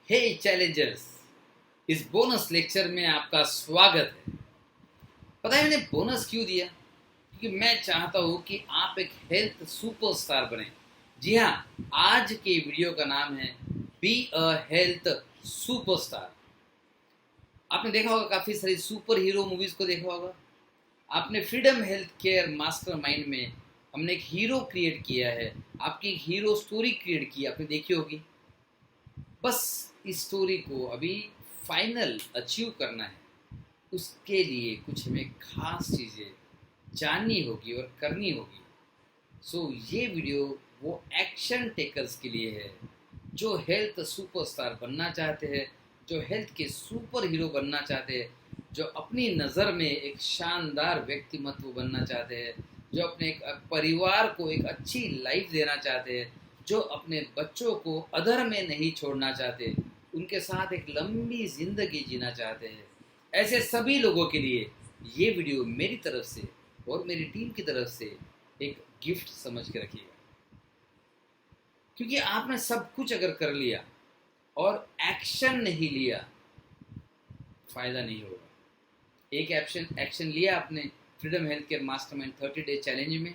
हे Challengers, इस bonus lecture में आपका स्वागत है। पता है मैंने बोनस क्यों दिया? क्योंकि मैं चाहता हूं कि आप एक हेल्थ सुपरस्टार बने। जी हाँ, आज के वीडियो का नाम है बी अ हेल्थ सुपरस्टार। आपने देखा होगा, काफी सारी सुपर हीरो मूवीज को देखा होगा। आपने फ्रीडम हेल्थ केयर मास्टरमाइंड में हमने एक हीरो क्रिएट किया है, आपकी एक हीरो स्टोरी क्रिएट की, आपने देखी होगी। बस इस स्टोरी को अभी फाइनल अचीव करना है, उसके लिए कुछ हमें खास चीज़ें जाननी होगी और करनी होगी। ये वीडियो वो एक्शन टेकर्स के लिए है जो हेल्थ सुपरस्टार बनना चाहते हैं, जो हेल्थ के सुपर हीरो बनना चाहते हैं, जो अपनी नज़र में एक शानदार व्यक्तिमत्व बनना चाहते हैं, जो अपने एक परिवार को एक अच्छी लाइफ देना चाहते हैं, जो अपने बच्चों को अधर में नहीं छोड़ना चाहते, उनके साथ एक लंबी जिंदगी जीना चाहते हैं। ऐसे सभी लोगों के लिए ये वीडियो मेरी तरफ से और मेरी टीम की तरफ से एक गिफ्ट समझ के रखिएगा। क्योंकि आपने सब कुछ अगर कर लिया और एक्शन नहीं लिया, फायदा नहीं होगा। एक एक्शन लिया आपने freedom health care mastermind 30 day challenge में,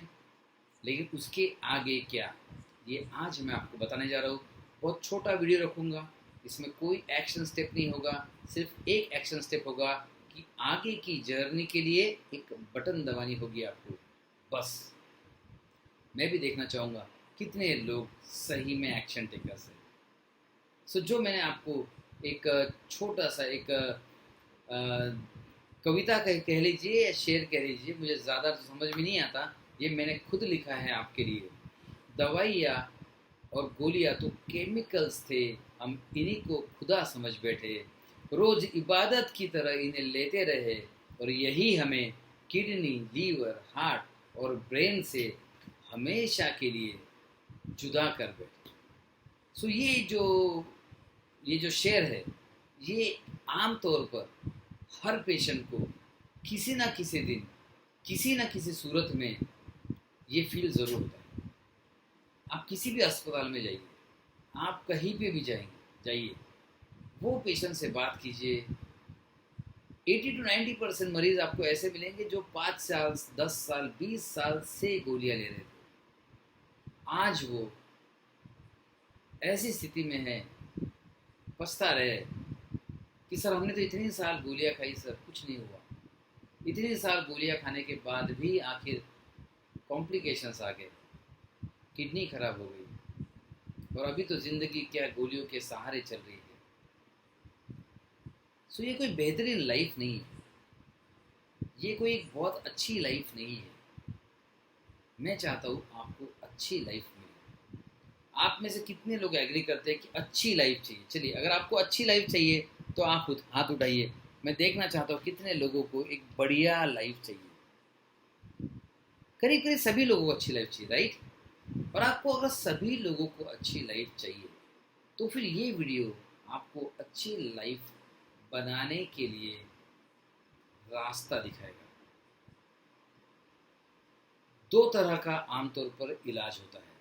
लेकिन उसके आगे क्या, ये आज मैं आपको बताने जा रहा हूँ। बहुत छोटा वीडियो रखूँगा, इसमें कोई एक्शन स्टेप नहीं होगा, सिर्फ एक एक्शन स्टेप होगा कि आगे की जर्नी के लिए एक बटन दबानी होगी आपको। बस मैं भी देखना चाहूँगा कितने लोग सही में एक्शन टेकर्स हैं। जो मैंने आपको एक छोटा सा एक कविता कह लीजिए या शेर कह लीजिए, मुझे ज़्यादा तो समझ में नहीं आता, ये मैंने खुद लिखा है आपके लिए। दवाइयाँ और गोलियाँ तो केमिकल्स थे, हम इन्हीं को खुदा समझ बैठे, रोज़ इबादत की तरह इन्हें लेते रहे, और यही हमें किडनी, लीवर, हार्ट और ब्रेन से हमेशा के लिए जुदा कर बैठे। ये जो शेर है, ये आम तौर पर हर पेशेंट को किसी ना किसी दिन, किसी ना किसी सूरत में ये फील ज़रूर होता है। आप किसी भी अस्पताल में जाइए, आप कहीं पे भी जाइए, वो पेशेंट से बात कीजिए, 80 to 90% मरीज आपको ऐसे मिलेंगे जो 5 साल, 10 साल, 20 साल से गोलियां ले रहे थे। आज वो ऐसी स्थिति में है, पछता रहे कि सर हमने तो इतनी साल गोलियां खाई, सर कुछ नहीं हुआ। इतनी साल गोलियां खाने के बाद भी आखिर कॉम्प्लिकेशंस आ गए, किडनी खराब हो गई, और अभी तो ज़िंदगी क्या गोलियों के सहारे चल रही है। ये कोई बेहतरीन लाइफ नहीं है, ये कोई एक बहुत अच्छी लाइफ नहीं है। मैं चाहता हूँ आपको अच्छी लाइफ मिले। आप में से कितने लोग एग्री करते हैं कि अच्छी लाइफ चाहिए? चलिए, अगर आपको अच्छी लाइफ चाहिए तो आप खुद हाथ उठाइए। मैं देखना चाहता हूँ कितने लोगों को एक बढ़िया लाइफ चाहिए। करीब करीब सभी लोगों को अच्छी लाइफ चाहिए, राइट? और आपको अगर सभी लोगों को अच्छी लाइफ चाहिए तो फिर ये वीडियो आपको अच्छी लाइफ बनाने के लिए रास्ता दिखाएगा। 2 तरह का आमतौर पर इलाज होता है।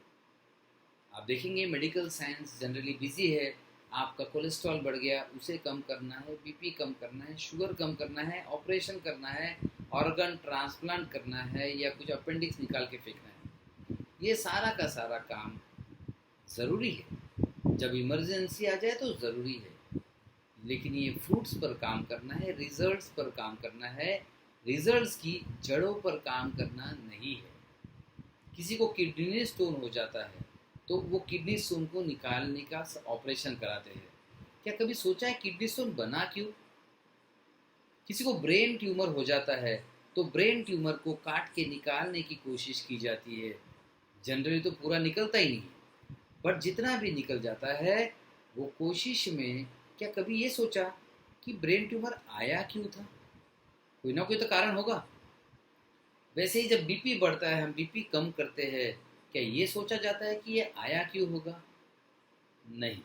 आप देखेंगे मेडिकल साइंस जनरली बिजी है। आपका कोलेस्ट्रॉल बढ़ गया, उसे कम करना है, बीपी कम करना है, शुगर कम करना है, ऑपरेशन करना है, ऑर्गन ट्रांसप्लांट करना है, या कुछ अपेंडिक्स निकाल के फेंकना है। ये सारा का सारा काम ज़रूरी है, जब इमरजेंसी आ जाए तो ज़रूरी है। लेकिन ये फ्रूट्स पर काम करना है, रिजल्ट्स पर काम करना है, रिजल्ट्स की जड़ों पर काम करना नहीं है। किसी को किडनी स्टोन हो जाता है तो वो किडनी स्टोन को निकालने का ऑपरेशन कराते हैं। क्या कभी सोचा है किडनी स्टोन बना क्यों? किसी को ब्रेन ट्यूमर हो जाता है तो ब्रेन ट्यूमर को काट के निकालने की कोशिश की जाती है। जनरली तो पूरा निकलता ही नहीं, बट जितना भी निकल जाता है वो कोशिश में, क्या कभी ये सोचा कि ब्रेन ट्यूमर आया क्यों था? कोई ना कोई तो कारण होगा। वैसे ही जब बीपी बढ़ता है, हम बीपी कम करते हैं, क्या ये सोचा जाता है कि ये आया क्यों होगा? नहीं।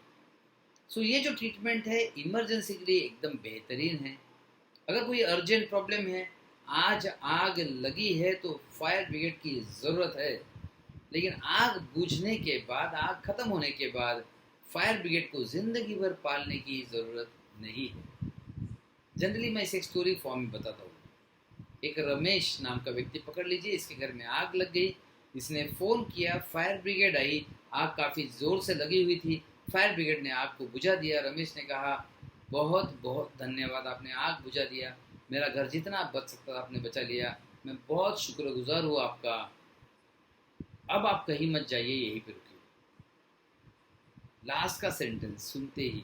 ये जो ट्रीटमेंट है इमरजेंसी के लिए एकदम बेहतरीन है। अगर कोई अर्जेंट प्रॉब्लम है, आज आग लगी है तो फायर ब्रिगेड की ज़रूरत है, लेकिन आग बुझने के बाद, आग ख़त्म होने के बाद फायर ब्रिगेड को जिंदगी भर पालने की ज़रूरत नहीं है। जनरली मैं इसे एक स्टोरी फॉर्म में बताता हूँ। एक रमेश नाम का व्यक्ति पकड़ लीजिए, इसके घर में आग लग गई। इसने फ़ोन किया, फायर ब्रिगेड आई। आग काफ़ी ज़ोर से लगी हुई थी। फायर ब्रिगेड ने आग को बुझा दिया। रमेश ने कहा, बहुत बहुत धन्यवाद, आपने आग बुझा दिया, मेरा घर जितना बच सकता था आपने बचा लिया, मैं बहुत शुक्रगुजार हूँ आपका। अब आप कहीं मत जाइए, यहीं पर रुकिए। लास्ट का सेंटेंस सुनते ही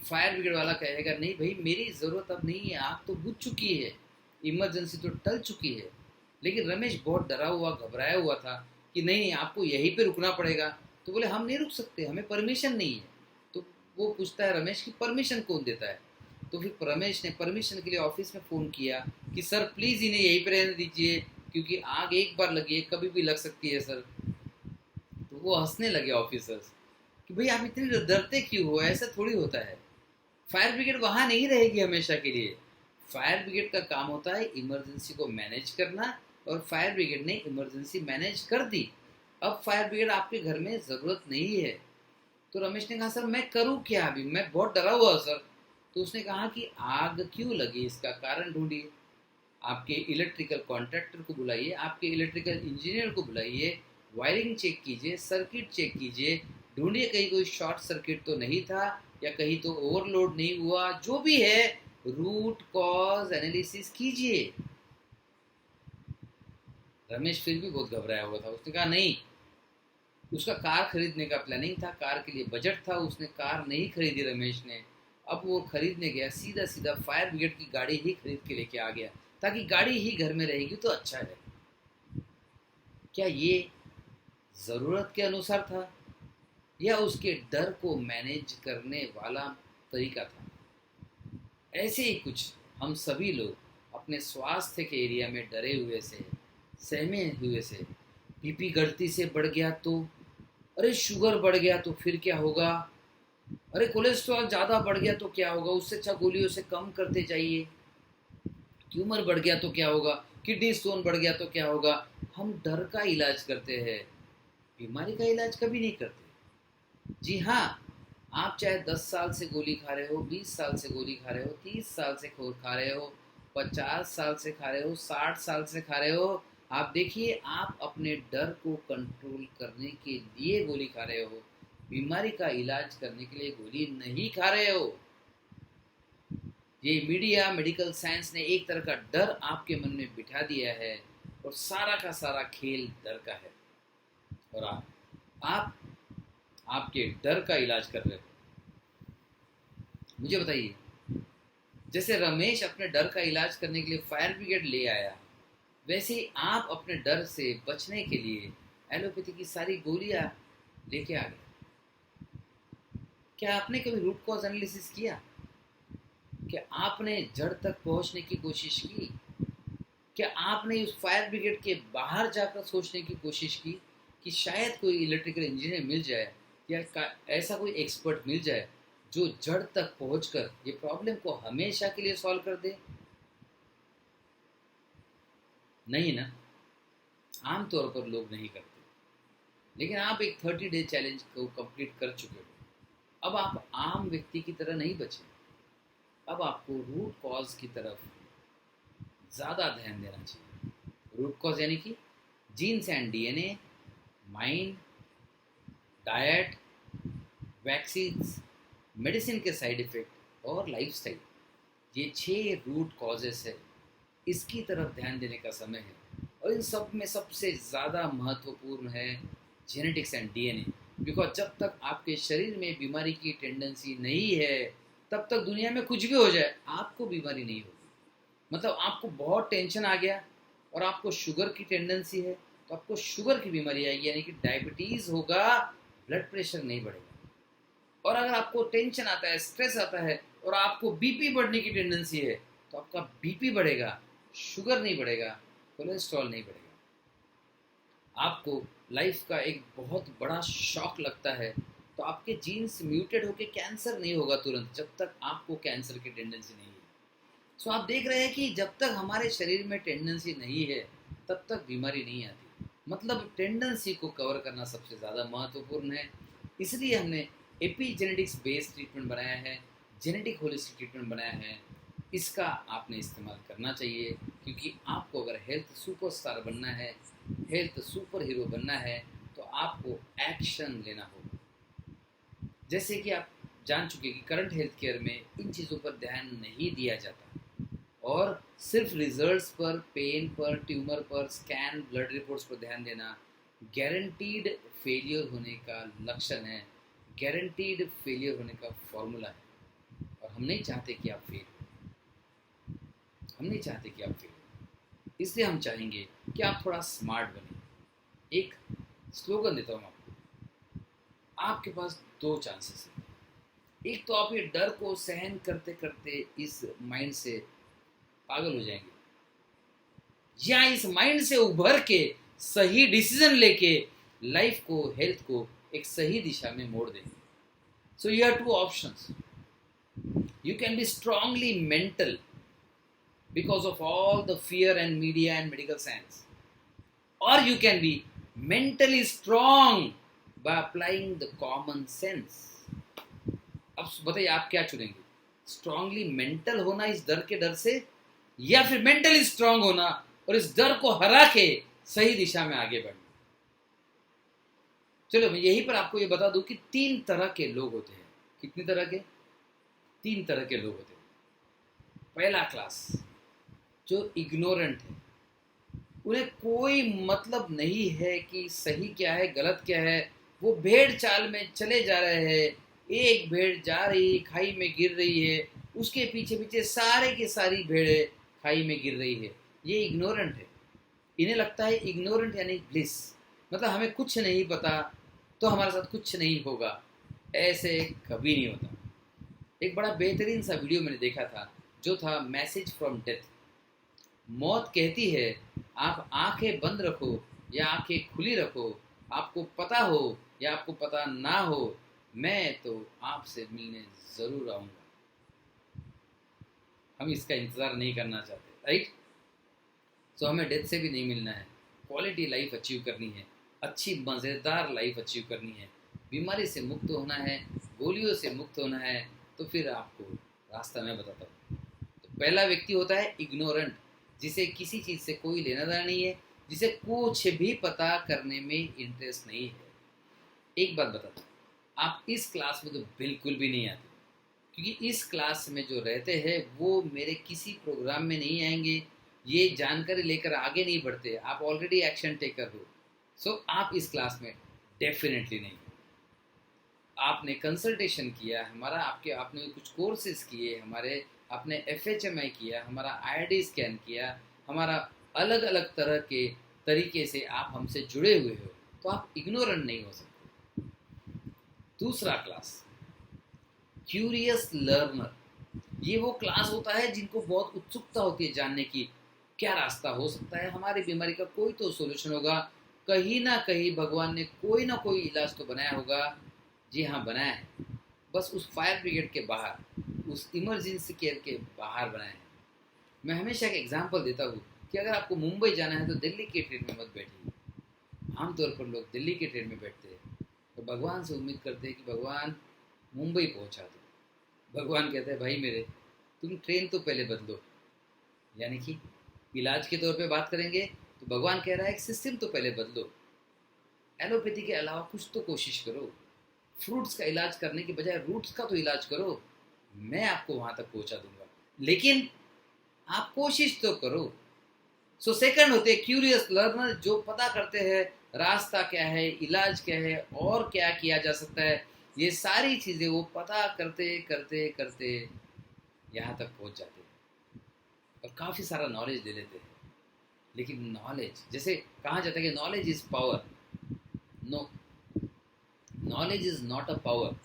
फायर ब्रिगेड वाला कहेगा, नहीं भाई, मेरी ज़रूरत अब नहीं है, आग तो बुझ चुकी है, इमरजेंसी तो टल चुकी है। लेकिन रमेश बहुत डरा हुआ, घबराया हुआ था कि नहीं, आपको यहीं पे रुकना पड़ेगा। तो बोले, हम नहीं रुक सकते, हमें परमिशन नहीं है। तो वो पूछता है रमेश की परमिशन कौन देता है। तो फिर रमेश ने परमिशन के लिए ऑफिस में फ़ोन किया कि सर प्लीज़ इन्हें यहीं पर रहने दीजिए, क्योंकि आग एक बार लगी है, कभी भी लग सकती है सर। तो वो हंसने लगे ऑफिसर्स कि भाई आप इतने डरते क्यों हो, ऐसा थोड़ी होता है। फायर ब्रिगेड वहाँ नहीं रहेगी हमेशा के लिए। फायर ब्रिगेड का काम होता है इमरजेंसी को मैनेज करना, और फायर ब्रिगेड ने इमरजेंसी मैनेज कर दी। अब फायर ब्रिगेड आपके घर में ज़रूरत नहीं है। तो रमेश ने कहा, सर मैं करूँ क्या, अभी मैं बहुत डरा हुआ सर। तो उसने कहा कि आग क्यों लगी, इसका कारण ढूंढिए, आपके इलेक्ट्रिकल कॉन्ट्रैक्टर को बुलाइए, आपके इलेक्ट्रिकल इंजीनियर को बुलाइए, वायरिंग चेक कीजिए, सर्किट चेक कीजिए, ढूंढिए कहीं कोई शॉर्ट सर्किट तो नहीं था, या कहीं तो ओवरलोड नहीं हुआ, जो भी है रूट कॉज एनालिसिस कीजिए। रमेश फिर भी बहुत घबराया हुआ था। उसने कहा नहीं, उसका कार खरीदने का प्लानिंग था, कार के लिए बजट था, उसने कार नहीं खरीदी रमेश ने। अब वो खरीदने गया, सीधा सीधा फायर ब्रिगेड की गाड़ी ही खरीद के लेके आ गया, ताकि गाड़ी ही घर में रहेगी तो अच्छा है। क्या ये ज़रूरत के अनुसार था, या उसके डर को मैनेज करने वाला तरीका था? ऐसे ही कुछ हम सभी लोग अपने स्वास्थ्य के एरिया में डरे हुए से, सहमे हुए से, बीपी गलती से बढ़ गया तो, अरे शुगर बढ़ गया तो फिर क्या होगा, अरे कोलेस्ट्रॉल ज़्यादा बढ़ गया तो क्या होगा, उससे अच्छा गोलियों से कम करते जाइए, ट्यूमर बढ़ गया तो क्या होगा, किडनी स्टोन बढ़ गया तो क्या होगा। हम डर का इलाज करते हैं, बीमारी का इलाज कभी नहीं करते। जी हाँ, आप चाहे 10 साल से गोली खा रहे हो, 20 साल से गोली खा रहे हो, 30 साल से खा रहे हो, 50 साल से खा रहे हो, 60 साल से खा रहे हो, आप देखिए, आप अपने डर को कंट्रोल करने के लिए गोली खा रहे हो, बीमारी का इलाज करने के लिए गोली नहीं खा रहे हो। ये मीडिया, मेडिकल साइंस ने एक तरह का डर आपके मन में बिठा दिया है, और सारा का सारा खेल डर का है, और आप आपके डर का इलाज कर रहे हो। मुझे बताइए, जैसे रमेश अपने डर का इलाज करने के लिए फायर ब्रिगेड ले आया, वैसे ही आप अपने डर से बचने के लिए एलोपैथी की सारी गोलियां लेके आ गए। क्या आपने कभी रूट कॉज एनालिसिस किया? क्या आपने जड़ तक पहुंचने की कोशिश की? क्या आपने उस फायर ब्रिगेड के बाहर जाकर सोचने की कोशिश की कि शायद कोई इलेक्ट्रिकल इंजीनियर मिल जाए, या ऐसा कोई एक्सपर्ट मिल जाए जो जड़ तक पहुंचकर ये प्रॉब्लम को हमेशा के लिए सॉल्व कर दे? नहीं ना, आमतौर पर लोग नहीं करते। लेकिन आप एक 30 डे चैलेंज को कंप्लीट कर चुके हो। अब आप आम व्यक्ति की तरह नहीं बचे। अब आपको रूट कॉज की तरफ ज़्यादा ध्यान देना चाहिए। रूट कॉज यानी कि genes and DNA, mind, diet, vaccines, medicine के साइड इफ़ेक्ट और लाइफस्टाइल, ये 6 रूट कॉजेस है। इसकी तरफ ध्यान देने का समय है। और इन सब में सबसे ज़्यादा महत्वपूर्ण है जेनेटिक्स एंड डीएनए। बिकॉज जब तक आपके शरीर में बीमारी की टेंडेंसी नहीं है, तब तक दुनिया में कुछ भी हो जाए आपको बीमारी नहीं होगी। मतलब आपको बहुत टेंशन आ गया और आपको शुगर की टेंडेंसी है, तो आपको शुगर की बीमारी आएगी, यानी कि डायबिटीज़ होगा, ब्लड प्रेशर नहीं बढ़ेगा। और अगर आपको टेंशन आता है, स्ट्रेस आता है, और आपको बीपी बढ़ने की टेंडेंसी है, तो आपका बीपी बढ़ेगा, शुगर नहीं बढ़ेगा, कोलेस्ट्रॉल नहीं बढ़ेगा। आपको लाइफ का एक बहुत बड़ा शॉक लगता है, तो आपके जीन्स म्यूटेड होकर कैंसर नहीं होगा तुरंत, जब तक आपको कैंसर की टेंडेंसी नहीं है। सो आप देख रहे हैं कि जब तक हमारे शरीर में टेंडेंसी नहीं है, तब तक बीमारी नहीं आती। मतलब टेंडेंसी को कवर करना सबसे ज़्यादा महत्वपूर्ण है। इसलिए हमने एपीजेनेटिक्स बेस्ड ट्रीटमेंट बनाया है, जेनेटिक होलिस्टिक ट्रीटमेंट बनाया है। इसका आपने इस्तेमाल करना चाहिए, क्योंकि आपको अगर हेल्थ सुपरस्टार बनना है, हेल्थ सुपर हीरो बनना है, तो आपको एक्शन लेना होगा। जैसे कि आप जान चुके कि करंट हेल्थ केयर में इन चीज़ों पर ध्यान नहीं दिया जाता और सिर्फ रिजल्ट्स पर, पेन पर, ट्यूमर पर, स्कैन, ब्लड रिपोर्ट्स पर ध्यान देना गारंटीड फेलियर होने का लक्षण है, गारंटीड फेलियर होने का फॉर्मूला है। और हम नहीं चाहते कि आप फेल हो, हम नहीं चाहते कि आप फेल हो। इसलिए हम चाहेंगे कि आप थोड़ा स्मार्ट बने। एक स्लोगन देता हूँ आपको, आपके पास दो चांसेस हैं। एक तो आप ये डर को सहन करते करते इस माइंड से पागल हो जाएंगे, या इस माइंड से उभर के सही डिसीजन लेके लाइफ को, हेल्थ को एक सही दिशा में मोड़ देंगे। So you have two options. You can be strongly mental because of all the fear and media and medical science, or you can be mentally strong by applying the common sense. अब बताइए आप क्या चुनेंगे? Strongly mental होना इस डर के डर से, या फिर मेंटली स्ट्रांग होना और इस डर को हरा के सही दिशा में आगे बढ़ना? चलो मैं यहीं पर आपको ये बता दूं कि 3 तरह के लोग होते हैं। कितनी तरह के? 3 तरह के लोग होते हैं। पहला क्लास जो इग्नोरेंट है, उन्हें कोई मतलब नहीं है कि सही क्या है, गलत क्या है। वो भेड़ चाल में चले जा रहे हैं, एक भेड़ जा रही खाई में गिर रही है, उसके पीछे पीछे सारे की सारी भेड़ें खाई में गिर रही है। ये इग्नोरेंट है। इन्हें लगता है इग्नोरेंट यानी ब्लिस, मतलब हमें कुछ नहीं पता तो हमारे साथ कुछ नहीं होगा। ऐसे कभी नहीं होता। एक बड़ा बेहतरीन सा वीडियो मैंने देखा था, जो था मैसेज फ्रॉम डेथ। मौत कहती है आप आंखें बंद रखो या आंखें खुली रखो, आपको पता हो या आपको पता ना हो, मैं तो आपसे मिलने ज़रूर आऊँगा। हम इसका इंतज़ार नहीं करना चाहते, राइट? सो हमें डेथ से भी नहीं मिलना है। क्वालिटी लाइफ अचीव करनी है, अच्छी मज़ेदार लाइफ अचीव करनी है, बीमारी से मुक्त होना है, गोलियों से मुक्त होना है। तो फिर आपको रास्ता मैं बताता हूँ। तो पहला व्यक्ति होता है इग्नोरेंट, जिसे किसी चीज़ से कोई लेना देना नहीं है, जिसे कुछ भी पता करने में इंटरेस्ट नहीं है। एक बात बताता हूँ, आप इस क्लास में तो बिल्कुल भी नहीं आते, क्योंकि इस क्लास में जो रहते हैं वो मेरे किसी प्रोग्राम में नहीं आएंगे, ये जानकारी लेकर आगे नहीं बढ़ते। आप ऑलरेडी एक्शन टेकर हो। सो आप इस क्लास में डेफिनेटली नहीं। आपने कंसल्टेशन किया हमारा, आपने कुछ कोर्सेज किए हमारे, आपने FHMI किया हमारा, IRD स्कैन किया हमारा, अलग अलग तरह के तरीके से आप हमसे जुड़े हुए हो, तो आप इग्नोरेंट नहीं हो सकते। दूसरा क्लास क्यूरियस लर्नर। ये वो क्लास होता है जिनको बहुत उत्सुकता होती है जानने की, क्या रास्ता हो सकता है, हमारी बीमारी का कोई तो सोल्यूशन होगा, कहीं ना कहीं भगवान ने कोई ना कोई इलाज तो बनाया होगा। जी हाँ, बनाया है, बस उस फायर ब्रिगेड के बाहर, उस इमरजेंसी केयर के बाहर बनाया है। मैं हमेशा एक एग्जांपल देता हूँ कि अगर आपको मुंबई जाना है तो दिल्ली के ट्रेन में मत बैठिए। आमतौर पर लोग दिल्ली के ट्रेन में बैठते हैं तो भगवान से उम्मीद करते हैं कि भगवान मुंबई पहुँचा दो। भगवान कहते हैं भाई मेरे, तुम ट्रेन तो पहले बदलो। यानी कि इलाज के तौर पे बात करेंगे तो भगवान कह रहा है कि सिस्टम तो पहले बदलो। एलोपैथी के अलावा कुछ तो कोशिश करो, फ्रूट्स का इलाज करने के बजाय रूट्स का तो इलाज करो। मैं आपको वहाँ तक पहुँचा दूंगा, लेकिन आप कोशिश तो करो। सो सेकंड होते हैं क्यूरियस लर्नर, जो पता करते हैं रास्ता क्या है, इलाज क्या है और क्या किया जा सकता है। ये सारी चीज़ें वो पता करते करते करते यहाँ तक पहुँच जाते हैं और काफ़ी सारा नॉलेज दे लेते हैं। लेकिन नॉलेज, जैसे कहा जाता है कि knowledge is power, no, knowledge is not a power,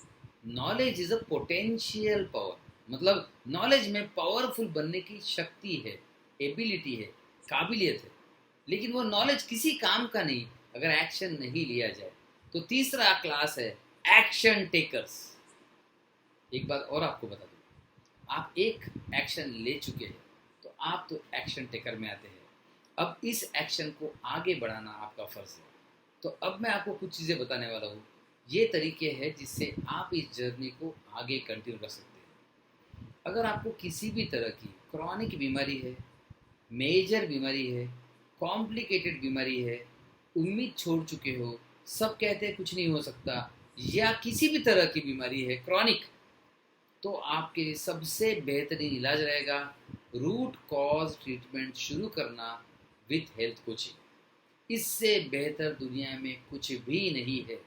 knowledge is a potential power. मतलब नॉलेज में पावरफुल बनने की शक्ति है, एबिलिटी है, काबिलियत है, लेकिन वो नॉलेज किसी काम का नहीं अगर एक्शन नहीं लिया जाए। तो तीसरा क्लास है एक्शन टेकर्स। एक बात और आपको बता दूं, आप एक एक्शन ले चुके हैं तो आप तो एक्शन टेकर में आते हैं। अब इस एक्शन को आगे बढ़ाना आपका फर्ज है। तो अब मैं आपको कुछ चीज़ें बताने वाला हूँ ये तरीके हैं जिससे आप इस जर्नी को आगे कंटिन्यू कर सकते हैं। अगर आपको किसी भी तरह की क्रॉनिक बीमारी है, मेजर बीमारी है, कॉम्प्लिकेटेड बीमारी है, उम्मीद छोड़ चुके हो, सब कहते हैं कुछ नहीं हो सकता, या किसी भी तरह की बीमारी है क्रॉनिक, तो आपके लिए सबसे बेहतरीन इलाज रहेगा रूट कॉज ट्रीटमेंट शुरू करना विथ हेल्थ कोचिंग। इससे बेहतर दुनिया में कुछ भी नहीं है।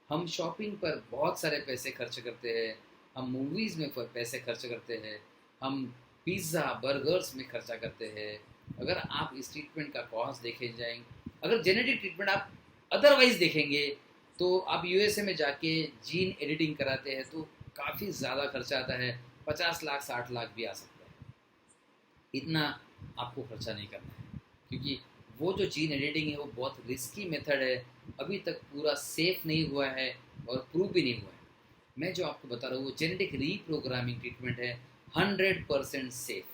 हम शॉपिंग पर बहुत सारे पैसे खर्च करते हैं, हम मूवीज़ में पैसे खर्च करते हैं, हम पिज़्ज़ा बर्गर्स में खर्चा करते हैं। अगर आप इस ट्रीटमेंट का कॉस्ट देखे जाएंगे, अगर जेनेटिक ट्रीटमेंट आप अदरवाइज देखेंगे, तो आप यूएसए में जाके जीन एडिटिंग कराते हैं तो काफ़ी ज़्यादा खर्चा आता है, 50 लाख 60 लाख भी आ सकता है। इतना आपको खर्चा नहीं करना है, क्योंकि वो जो जीन एडिटिंग है वो बहुत रिस्की मेथड है, अभी तक पूरा सेफ नहीं हुआ है और प्रूव भी नहीं हुआ है। मैं जो आपको बता रहा हूँ वो जेनेटिक रीप्रोग्रामिंग ट्रीटमेंट है, 100% सेफ।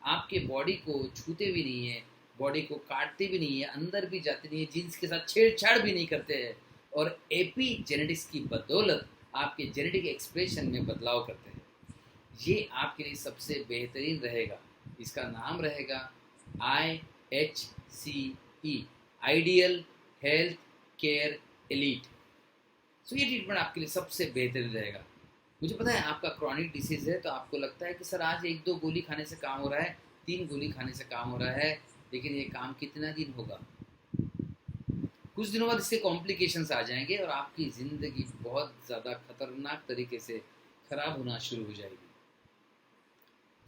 आपके बॉडी को छूते भी नहीं है, बॉडी को काटते भी नहीं है, अंदर भी जाते नहीं है, जीन्स के साथ छेड़छाड़ भी नहीं करते हैं, और एपी जेनेटिक्स की बदौलत आपके जेनेटिक एक्सप्रेशन में बदलाव करते हैं। ये आपके लिए सबसे बेहतरीन रहेगा। इसका नाम रहेगा IHCE, ideal health care elite. So ये ट्रीटमेंट आपके लिए सबसे बेहतरीन रहेगा। मुझे पता है आपका क्रॉनिक डिसीज़ है, तो आपको लगता है कि सर आज 1-2 गोली खाने से काम हो रहा है, 3 गोली खाने से काम हो रहा है, लेकिन ये काम कितना दिन होगा? कुछ दिनों बाद इसके कॉम्प्लिकेशंस आ जाएंगे और आपकी ज़िंदगी बहुत ज़्यादा खतरनाक तरीके से ख़राब होना शुरू हो जाएगी।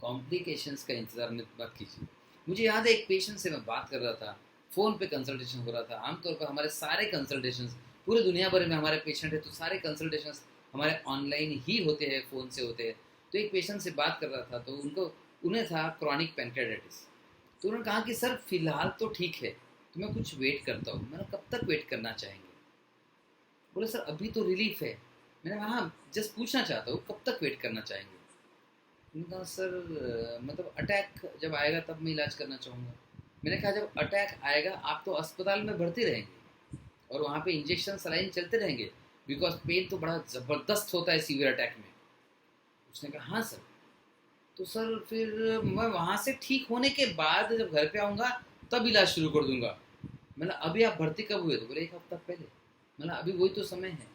कॉम्प्लिकेशंस का इंतज़ार मत कीजिए। मुझे याद है एक पेशेंट से मैं बात कर रहा था, फ़ोन पे कंसल्टेशन हो रहा था। आमतौर पर हमारे सारे कंसल्टेशंस, पूरे दुनिया भर में हमारे पेशेंट है तो सारे कंसल्टेशंस हमारे ऑनलाइन ही होते हैं, फ़ोन से होते हैं। तो एक पेशेंट से बात कर रहा था तो उन्हें था क्रॉनिक पैनक्रेटाइटिस। तो उन्होंने कहा कि सर फिलहाल तो ठीक है, तो मैं कुछ वेट करता हूँ। मैंने कब तक वेट करना चाहेंगे? बोले सर अभी तो रिलीफ है। मैंने कहा हाँ, जस्ट पूछना चाहता हूँ कब तक वेट करना चाहेंगे? उन्होंने कहा सर मतलब अटैक जब आएगा तब मैं इलाज करना चाहूँगा। मैंने कहा जब अटैक आएगा आप तो अस्पताल में भर्ती रहेंगे और वहाँ पे इंजेक्शन सलाइन चलते रहेंगे, बिकॉज पेन तो बड़ा ज़बरदस्त होता है सीवियर अटैक में। उसने कहा हाँ सर। तो सर फिर मैं वहाँ से ठीक होने के बाद जब घर पे आऊँगा तब इलाज शुरू कर दूंगा। मतलब अभी आप भर्ती कब हुए? तो बोले 1 हफ्ता पहले। मतलब अभी वही तो समय है।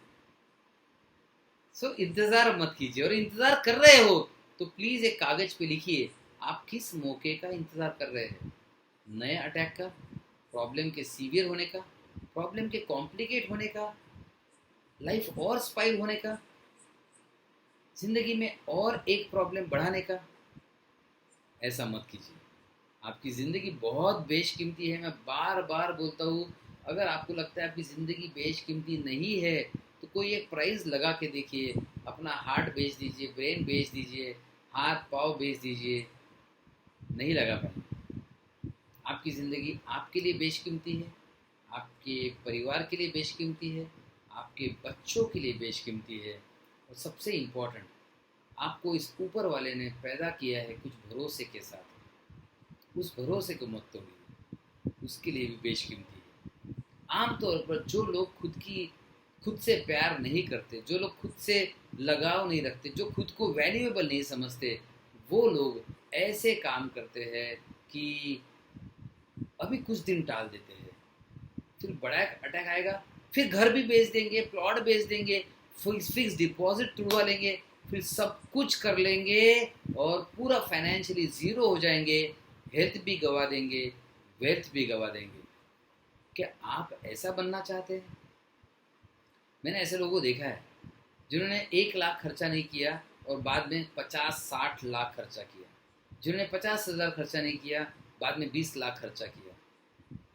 सो इंतज़ार मत कीजिए, और इंतज़ार कर रहे हो तो प्लीज़ एक कागज़ पे लिखिए आप किस मौके का इंतज़ार कर रहे हैं। नए अटैक का, प्रॉब्लम के सीवियर होने का, प्रॉब्लम के कॉम्प्लिकेट होने का, लाइफ और स्पाइल होने का, ज़िंदगी में और एक प्रॉब्लम बढ़ाने का? ऐसा मत कीजिए। आपकी ज़िंदगी बहुत बेशकीमती है। मैं बार बार बोलता हूँ, अगर आपको लगता है आपकी ज़िंदगी बेशकीमती नहीं है तो कोई एक प्राइस लगा के देखिए। अपना हार्ट बेच दीजिए, ब्रेन बेच दीजिए, हाथ पाँव बेच दीजिए, नहीं लगा पाएंगे। आपकी ज़िंदगी आपके लिए बेशकीमती है, आपके परिवार के लिए बेशकीमती है, आपके बच्चों के लिए बेशकीमती है, और सबसे इम्पोर्टेंट, आपको इस ऊपर वाले ने पैदा किया है कुछ भरोसे के साथ। उस भरोसे को मत तोड़िए, उसके लिए भी बेशकीमती है। आमतौर पर जो लोग खुद से प्यार नहीं करते, जो लोग खुद से लगाव नहीं रखते, जो खुद को वैल्यूएबल नहीं समझते, वो लोग ऐसे काम करते हैं कि अभी कुछ दिन टाल देते हैं, फिर बड़ा अटैक आएगा, फिर घर भी बेच देंगे, प्लॉट बेच देंगे, फिक्स डिपॉजिट तुड़वा लेंगे, फिर सब कुछ कर लेंगे और पूरा फाइनेंशियली ज़ीरो हो जाएंगे, हेल्थ भी गवा देंगे, वेल्थ भी गवा देंगे। क्या आप ऐसा बनना चाहते हैं? मैंने ऐसे लोगों को देखा है जिन्होंने 1 लाख खर्चा नहीं किया और बाद में 50-60 लाख खर्चा किया, जिन्होंने 50,000 खर्चा नहीं किया बाद में 20 लाख खर्चा किया।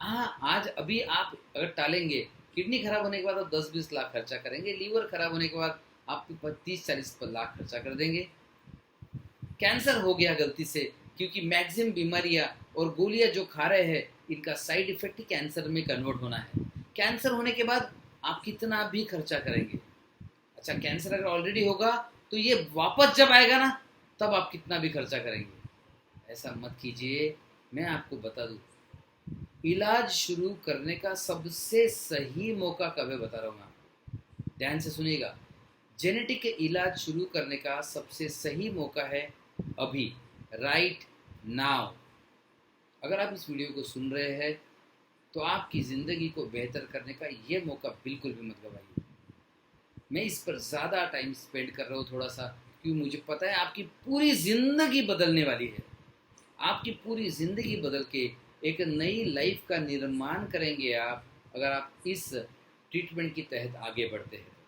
हाँ, आज अभी आप अगर टालेंगे, किडनी खराब होने के बाद आप 10-20 लाख खर्चा करेंगे, लीवर खराब होने के बाद आप 30-40 लाख खर्चा कर देंगे। कैंसर हो गया गलती से, क्योंकि मैक्सिमम बीमारियां और गोलियां जो खा रहे हैं इनका साइड इफेक्ट ही कैंसर में कन्वर्ट होना है। कैंसर होने के बाद आप कितना भी खर्चा करेंगे। अच्छा, कैंसर अगर ऑलरेडी होगा तो ये वापस जब आएगा ना तब आप कितना भी खर्चा करेंगे। ऐसा मत कीजिए। मैं आपको बता दूं, इलाज शुरू करने का सबसे सही मौका कब है बता रहा हूँ मैं आपको। ध्यान से सुनिएगा, जेनेटिक इलाज शुरू करने का सबसे सही मौका है अभी, राइट नाउ। अगर आप इस वीडियो को सुन रहे हैं तो आपकी ज़िंदगी को बेहतर करने का ये मौका बिल्कुल भी मत गवाइए। मैं इस पर ज़्यादा टाइम स्पेंड कर रहा हूँ थोड़ा सा, क्योंकि मुझे पता है आपकी पूरी ज़िंदगी बदलने वाली है। आपकी पूरी ज़िंदगी बदल के एक नई लाइफ का निर्माण करेंगे आप, अगर आप इस ट्रीटमेंट के तहत आगे बढ़ते हैं।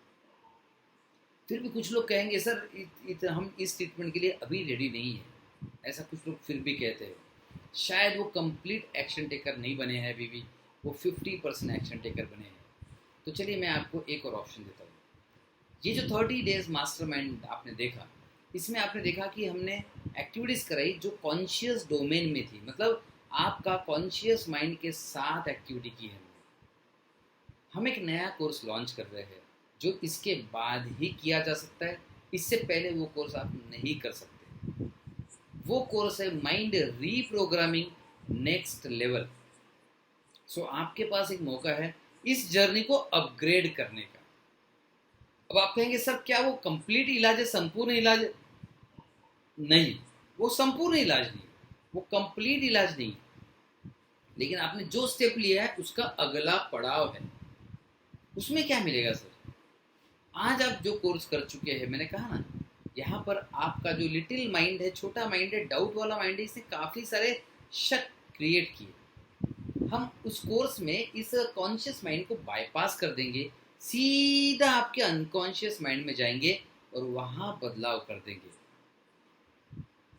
फिर भी कुछ लोग कहेंगे सर हम इस ट्रीटमेंट के लिए अभी रेडी नहीं है, ऐसा कुछ लोग फिर भी कहते हैं। शायद वो कंप्लीट एक्शन टेकर नहीं बने हैं अभी भी, वो 50% एक्शन टेकर बने हैं। तो चलिए मैं आपको एक और ऑप्शन देता हूँ। ये जो 30 डेज मास्टरमाइंड आपने देखा, इसमें आपने देखा कि हमने एक्टिविटीज़ कराई जो कॉन्शियस डोमेन में थी, मतलब आपका कॉन्शियस माइंड के साथ एक्टिविटी की है। हम एक नया कोर्स लॉन्च कर रहे हैं जो इसके बाद ही किया जा सकता है, इससे पहले वो कोर्स आप नहीं कर सकते। वो कोर्स है माइंड रीप्रोग्रामिंग नेक्स्ट लेवल। सो आपके पास एक मौका है इस जर्नी को अपग्रेड करने का। अब आप कहेंगे सर क्या वो कंप्लीट इलाज है, संपूर्ण इलाज है? नहीं, वो संपूर्ण इलाज नहीं, वो कंप्लीट इलाज नहीं, लेकिन आपने जो स्टेप लिया है उसका अगला पड़ाव है। उसमें क्या मिलेगा सर? आज आप जो कोर्स कर चुके हैं, मैंने कहा ना, यहाँ पर आपका जो लिटिल माइंड है, छोटा माइंड है, डाउट वाला माइंड है, इसने काफ़ी सारे शक क्रिएट किए। हम उस कोर्स में इस कॉन्शियस माइंड को बाईपास कर देंगे, सीधा आपके अनकॉन्शियस माइंड में जाएंगे और वहाँ बदलाव कर देंगे।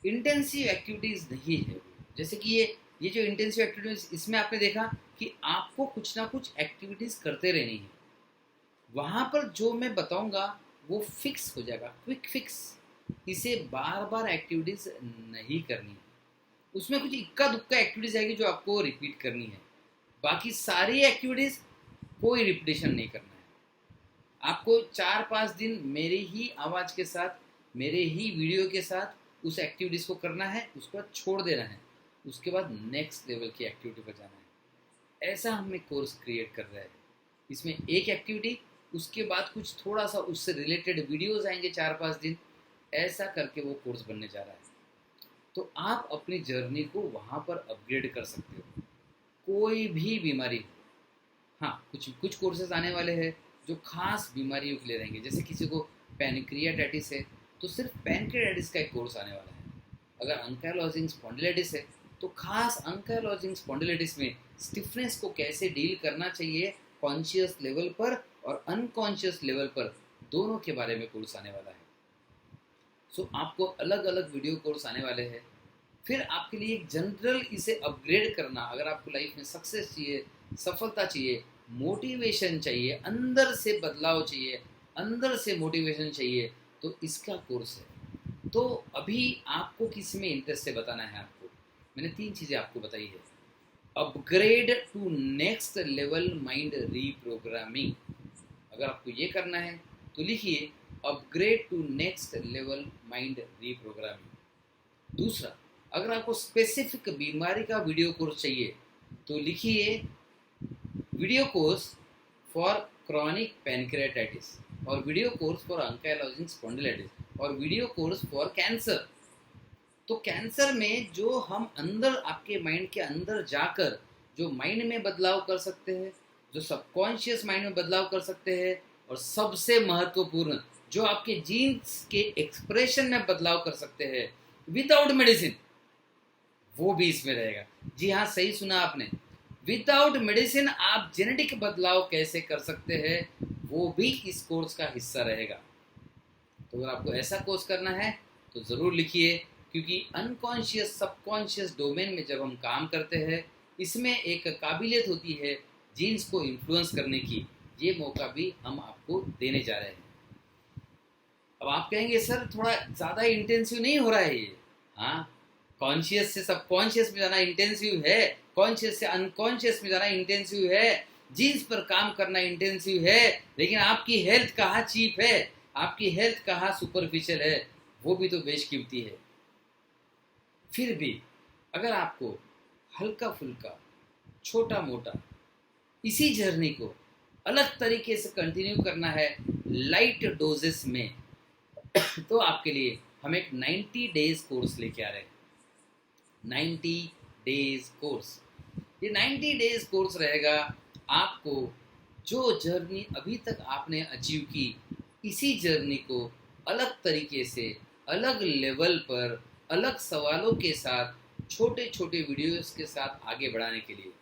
इंटेंसिव एक्टिविटीज़ नहीं है, जैसे कि ये जो इंटेंसिव एक्टिविटीज़, इसमें आपने देखा कि आपको कुछ ना कुछ एक्टिविटीज़ करते रहनी है। वहाँ पर जो मैं बताऊँगा वो फिक्स हो जाएगा, क्विक फिक्स। इसे बार बार एक्टिविटीज़ नहीं करनी है। उसमें कुछ इक्का दुक्का एक्टिविटीज़ आएगी जो आपको रिपीट करनी है, बाकी सारी एक्टिविटीज़ कोई रिपीटेशन नहीं करना है। आपको 4-5 दिन मेरे ही आवाज़ के साथ, मेरे ही वीडियो के साथ उस एक्टिविटीज़ को करना है, उसके बाद छोड़ देना है, उसके बाद नेक्स्ट लेवल की एक्टिविटी पर जाना है। ऐसा हम एक कोर्स क्रिएट कर रहे हैं। इसमें एक एक्टिविटी, उसके बाद कुछ थोड़ा सा उससे रिलेटेड वीडियोज़ आएंगे 4-5 दिन, ऐसा करके वो कोर्स बनने जा रहा है। तो आप अपनी जर्नी को वहाँ पर अपग्रेड कर सकते हो, कोई भी बीमारी हो। हाँ, कुछ कोर्सेज आने वाले हैं जो खास बीमारियों के लिए रहेंगे, जैसे किसी को पैनक्रियाटाइटिस है तो सिर्फ पैनक्रियाटाइटिस का एक कोर्स आने वाला है। अगर अंकाइलोजिंग स्पॉन्डिलाइटिस है तो खास अंकाइलोजिंग स्पॉन्डिलाइटिस में स्टिफनेस को कैसे डील करना चाहिए कॉन्शियस लेवल पर और अनकॉन्शियस लेवल पर, दोनों के बारे में कोर्स आने वाला है। सो आपको अलग अलग वीडियो कोर्स आने वाले हैं। फिर आपके लिए एक जनरल इसे अपग्रेड करना, अगर आपको लाइफ में सक्सेस चाहिए, सफलता चाहिए, मोटिवेशन चाहिए, अंदर से बदलाव चाहिए, अंदर से मोटिवेशन चाहिए, तो इसका कोर्स है। तो अभी आपको किस में इंटरेस्ट है बताना है आपको। मैंने 3 चीज़ें आपको बताई है। Upgrade to next level mind reprogramming, अगर आपको ये करना है तो लिखिए upgrade to next level mind reprogramming. दूसरा, अगर आपको स्पेसिफिक बीमारी का वीडियो कोर्स चाहिए तो लिखिए video course for chronic pancreatitis, और वीडियो कोर्स फॉर अंकाइलोजिंग स्पॉन्डिलाइटिस, और वीडियो कोर्स फॉर कैंसर। तो कैंसर में जो हम अंदर, आपके माइंड के अंदर जाकर जो माइंड में बदलाव कर सकते हैं, जो सबकॉन्शियस माइंड में बदलाव कर सकते हैं, और सबसे महत्वपूर्ण जो आपके जीन्स के एक्सप्रेशन में बदलाव कर सकते हैं विदाउट मेडिसिन, वो भी इसमें रहेगा। जी हाँ, सही सुना आपने, विदाउट मेडिसिन आप जेनेटिक बदलाव कैसे कर सकते हैं, वो भी इस कोर्स का हिस्सा रहेगा। तो अगर आपको ऐसा कोर्स करना है तो ज़रूर लिखिए, क्योंकि अनकॉन्शियस सबकॉन्शियस डोमेन में जब हम काम करते हैं, इसमें एक काबिलियत होती है जीन्स को इन्फ्लुएंस करने की। ये मौका भी हम आपको देने जा रहे हैं। अब आप कहेंगे सर थोड़ा ज़्यादा इंटेंसिव नहीं हो रहा है ये? हाँ, कॉन्शियस से सबकॉन्शियस में जाना इंटेंसिव है, कॉन्शियस से अनकॉन्शियस में जाना इंटेंसिव है, जीन्स पर काम करना इंटेंसिव है, लेकिन आपकी हेल्थ कहाँ चीप है, आपकी हेल्थ कहाँ सुपरफिशियल है, वो भी तो बेशकीमती है। फिर भी अगर आपको हल्का फुल्का, छोटा मोटा इसी जर्नी को अलग तरीके से कंटिन्यू करना है लाइट डोजेस में, तो आपके लिए हम एक 90 डेज कोर्स लेके आ रहे हैं। 90 डेज कोर्स, ये 90 डेज कोर्स रहेगा। आपको जो जर्नी अभी तक आपने अचीव की, इसी जर्नी को अलग तरीके से, अलग लेवल पर, अलग सवालों के साथ, छोटे छोटे वीडियोस के साथ आगे बढ़ाने के लिए,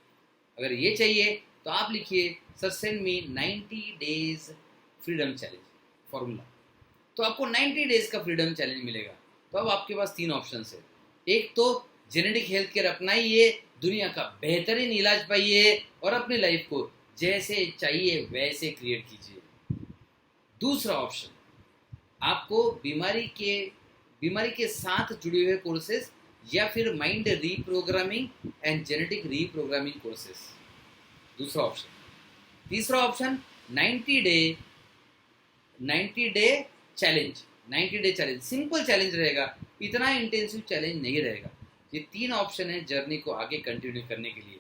अगर ये चाहिए तो आप लिखिए sir send me 90 days freedom challenge formula, तो आपको 90 डेज का फ्रीडम चैलेंज मिलेगा। तो अब आपके पास 3 ऑप्शन है। एक तो जेनेटिक हेल्थ केयर अपनाइए, दुनिया का बेहतरीन इलाज पाइए और अपनी लाइफ को जैसे चाहिए वैसे क्रिएट कीजिए। दूसरा ऑप्शन, आपको बीमारी के साथ जुड़े हुए कोर्सेज या फिर mind reprogramming and genetic reprogramming courses, दूसरा ऑप्शन। तीसरा option 90 day challenge. 90 day challenge simple challenge रहेगा, इतना इंटेंसिव चैलेंज नहीं रहेगा। ये 3 ऑप्शन है जर्नी को आगे कंटिन्यू करने के लिए।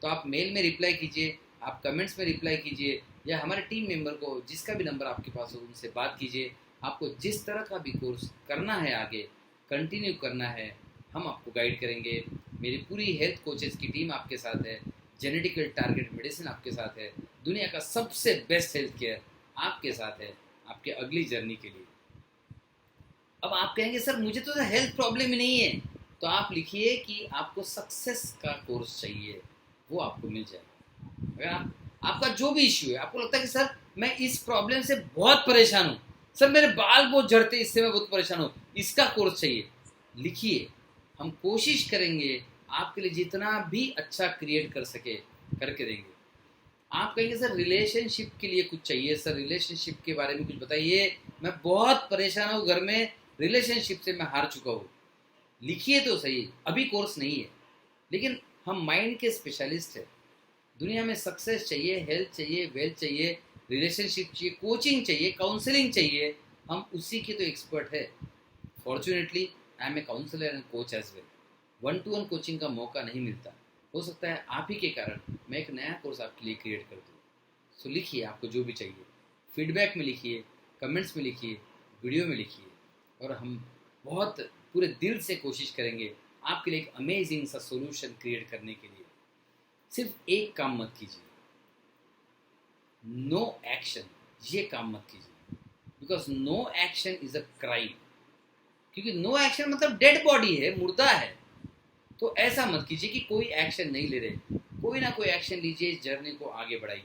तो आप मेल में रिप्लाई कीजिए, आप कमेंट्स में रिप्लाई कीजिए, या हमारे टीम मेंबर को जिसका भी नंबर आपके पास हो उनसे बात कीजिए। आपको जिस तरह का भी कोर्स करना है, आगे कंटिन्यू करना है, हम आपको गाइड करेंगे। मेरी पूरी हेल्थ कोचेस की टीम आपके साथ है, जेनेटिकल टारगेट मेडिसिन आपके साथ है, दुनिया का सबसे बेस्ट हेल्थ केयर आपके साथ है आपके अगली जर्नी के लिए। अब आप कहेंगे सर मुझे तो हेल्थ प्रॉब्लम ही नहीं है, तो आप लिखिए कि आपको सक्सेस का कोर्स चाहिए, वो आपको मिल जाएगा। अगर आपका जो भी इश्यू है, आपको लगता है कि सर मैं इस प्रॉब्लम से बहुत परेशान हूँ, सर मेरे बाल बहुत झड़ते, इससे मैं बहुत परेशान हूँ, इसका कोर्स चाहिए, लिखिए। हम कोशिश करेंगे आपके लिए जितना भी अच्छा क्रिएट कर सके करके देंगे। आप कहेंगे सर रिलेशनशिप के लिए कुछ चाहिए, सर रिलेशनशिप के बारे में कुछ बताइए, मैं बहुत परेशान हूँ, घर में रिलेशनशिप से मैं हार चुका हूँ, लिखिए तो सही। अभी कोर्स नहीं है, लेकिन हम माइंड के स्पेशलिस्ट हैं। दुनिया में सक्सेस चाहिए, हेल्थ चाहिए, वेल्थ चाहिए, रिलेशनशिप चाहिए, कोचिंग चाहिए, काउंसलिंग चाहिए, हम उसी के तो एक्सपर्ट है। Fortunately I am a counsellor and coach as well. 1-to-1 coaching का मौका नहीं मिलता, हो सकता है आप ही के कारण मैं एक नया कोर्स आपके लिए क्रिएट कर दूँ। सो लिखिए आपको जो भी चाहिए, फीडबैक में लिखिए, कमेंट्स में लिखिए, वीडियो में लिखिए, और हम बहुत पूरे दिल से कोशिश करेंगे आपके लिए एक अमेजिंग सा सोल्यूशन क्रिएट करने के लिए। सिर्फ एक काम मत कीजिए, नो एक्शन, ये काम मत कीजिए, because no action is a crime. क्योंकि नो एक्शन मतलब डेड बॉडी है, मुर्दा है। तो ऐसा मत कीजिए कि कोई एक्शन नहीं ले रहे, कोई ना कोई एक्शन लीजिए, इस जर्नी को आगे बढ़ाइए।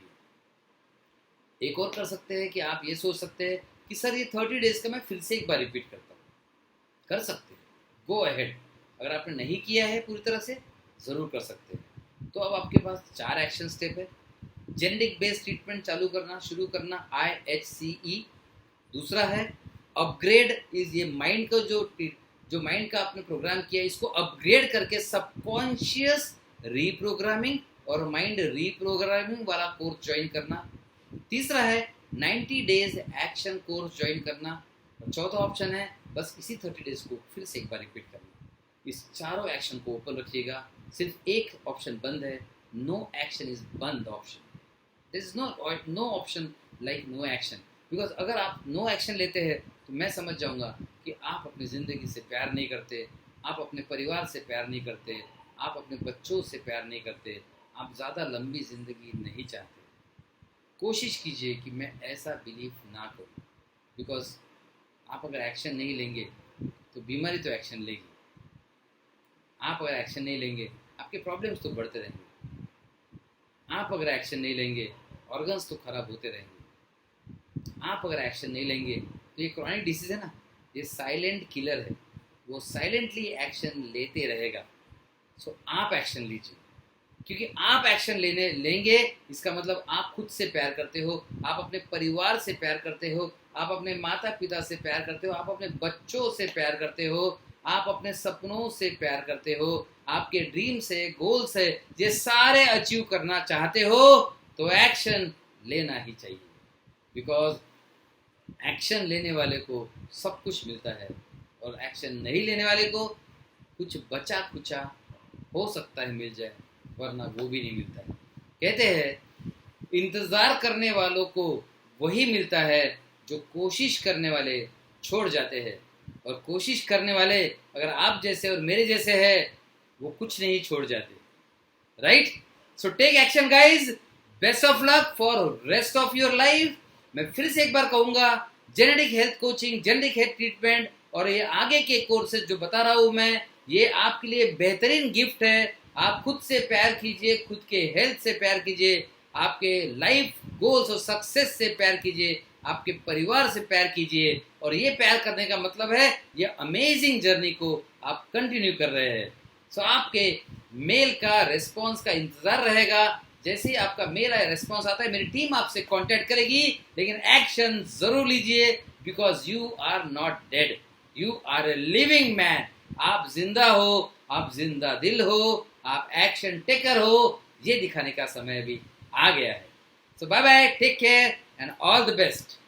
एक और कर सकते हैं कि आप ये सोच सकते हैं कि सर ये 30 डेज का मैं फिर से एक बार रिपीट करता हूँ, कर सकते हैं, गो अहेड। अगर आपने नहीं किया है पूरी तरह से, ज़रूर कर सकते हैं। तो अब आपके पास 4 एक्शन स्टेप है। जेनेटिक बेस्ड ट्रीटमेंट चालू करना, शुरू करना, IHCE। दूसरा है अपग्रेड, इज ये माइंड का जो माइंड का आपने प्रोग्राम किया, इसको अपग्रेड करके सबकॉन्शियस रीप्रोग्रामिंग और माइंड रीप्रोग्रामिंग वाला कोर्स ज्वाइन करना। तीसरा है 90 डेज एक्शन कोर्स ज्वाइन करना। और चौथा ऑप्शन है बस इसी 30 डेज को फिर से एक बार रिपीट करना। इस चारों एक्शन को ओपन रखिएगा, सिर्फ एक ऑप्शन बंद है, नो एक्शन इज बंद option. This is no option like no action, because अगर आप नो एक्शन लेते हैं तो मैं समझ जाऊंगा कि आप अपनी ज़िंदगी से प्यार नहीं करते, आप अपने परिवार से प्यार नहीं करते, आप अपने बच्चों से प्यार नहीं करते, आप ज़्यादा लंबी ज़िंदगी नहीं चाहते। कोशिश कीजिए कि मैं ऐसा बिलीव ना करूं, बिकॉज आप अगर एक्शन नहीं लेंगे तो बीमारी तो एक्शन लेगी। आप अगर एक्शन नहीं लेंगे आपके प्रॉब्लम्स तो बढ़ते रहेंगे। आप अगर एक्शन नहीं लेंगे ऑर्गन्स तो खराब होते रहेंगे। आप अगर एक्शन नहीं लेंगे तो ये क्रॉनिक डिसीज है ना, ये साइलेंट किलर है, वो साइलेंटली एक्शन लेते रहेगा। सो आप एक्शन लीजिए, क्योंकि आप एक्शन लेंगे इसका मतलब आप खुद से प्यार करते हो, आप अपने परिवार से प्यार करते हो, आप अपने माता पिता से प्यार करते हो, आप अपने बच्चों से प्यार करते हो, आप अपने सपनों से प्यार करते हो, आपके ड्रीम से, गोल से, ये सारे अचीव करना चाहते हो, तो एक्शन लेना ही चाहिए। बिकॉज एक्शन लेने वाले को सब कुछ मिलता है, और एक्शन नहीं लेने वाले को कुछ बचा कुचा हो सकता है मिल जाए, वरना वो भी नहीं मिलता है। कहते हैं इंतजार करने वालों को वही मिलता है जो कोशिश करने वाले छोड़ जाते हैं, और कोशिश करने वाले अगर आप जैसे और मेरे जैसे हैं वो कुछ नहीं छोड़ जाते, right? So take action guys, best of luck for rest of your life. मैं फिर से एक बार कहूंगा, genetic health coaching, genetic health treatment और ये आगे के कोर्सेज जो बता रहा हूं मैं, ये आपके लिए बेहतरीन गिफ्ट है। आप खुद से प्यार कीजिए, खुद के हेल्थ से प्यार कीजिए, आपके लाइफ गोल्स और सक्सेस से प्यार कीजिए, आपके परिवार से प्यार कीजिए, और ये प्यार करने का मतलब है ये अमेजिंग जर्नी को आप कंटिन्यू कर रहे हैं। सो आपके मेल का रिस्पॉन्स का इंतजार रहेगा। जैसे ही आपका मेल या रिस्पॉन्स आता है मेरी टीम आपसे कांटेक्ट करेगी, लेकिन एक्शन जरूर लीजिए, because you are not dead, you are a living man. आप जिंदा हो, आप जिंदा दिल हो, आप एक्शन टेकर हो, ये दिखाने का समय भी आ गया है। So bye bye, take care and all the best.